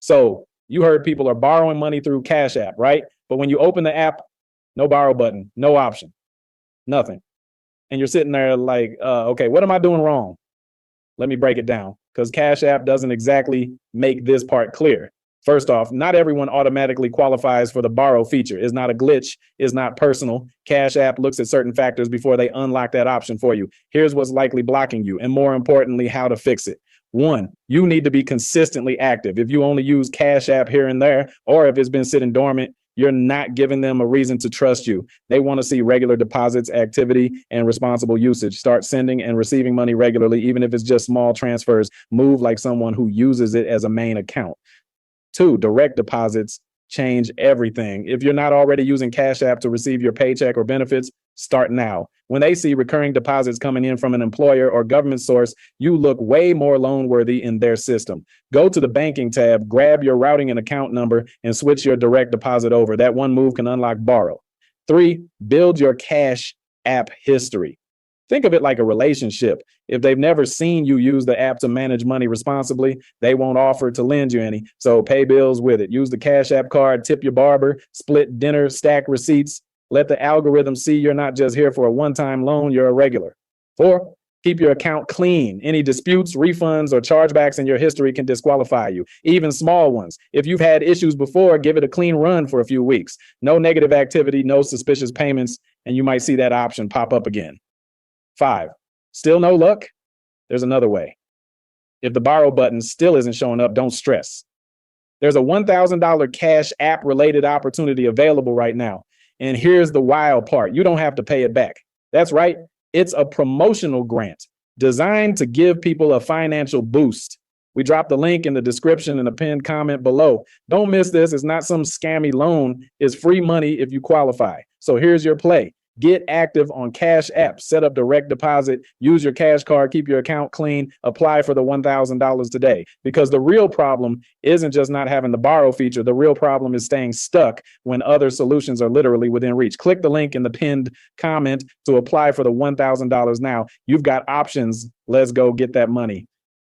So you heard people are borrowing money through Cash App, right? But when you open the app, no borrow button, no option, nothing. And you're sitting there like, okay, what am I doing wrong? Let me break it down, because Cash App doesn't exactly make this part clear. First off, not everyone automatically qualifies for the borrow feature. It's not a glitch. It's not personal. Cash App looks at certain factors before they unlock that option for you. Here's what's likely blocking you, and more importantly, how to fix it. One, you need to be consistently active. If you only use Cash App here and there, or if it's been sitting dormant, you're not giving them a reason to trust you. They want to see regular deposits, activity, and responsible usage. Start sending and receiving money regularly, even if it's just small transfers. Move like someone who uses it as a main account. Two, direct deposits change everything. If you're not already using Cash App to receive your paycheck or benefits, start now. When they see recurring deposits coming in from an employer or government source, you look way more loan worthy in their system. Go to the banking tab, grab your routing and account number, and switch your direct deposit over. That one move can unlock borrow. Three, build your Cash App history. Think of it like a relationship. If they've never seen you use the app to manage money responsibly, they won't offer to lend you any. So pay bills with it. Use the Cash App card, tip your barber, split dinner, stack receipts. Let the algorithm see you're not just here for a one-time loan, you're a regular. Four, keep your account clean. Any disputes, refunds, or chargebacks in your history can disqualify you, even small ones. If you've had issues before, give it a clean run for a few weeks. No negative activity, no suspicious payments, and you might see that option pop up again. Five, still no luck? There's another way. If the borrow button still isn't showing up, don't stress. There's a $1,000 Cash App related opportunity available right now. And here's the wild part. You don't have to pay it back. That's right. It's a promotional grant designed to give people a financial boost. We dropped the link in the description and a pinned comment below. Don't miss this. It's not some scammy loan. It's free money if you qualify. So here's your play. Get active on Cash App, set up direct deposit, use your cash card, keep your account clean, apply for the $1,000 today. Because the real problem isn't just not having the borrow feature. The real problem is staying stuck when other solutions are literally within reach. Click the link in the pinned comment to apply for the $1,000 now. You've got options. Let's go get that money.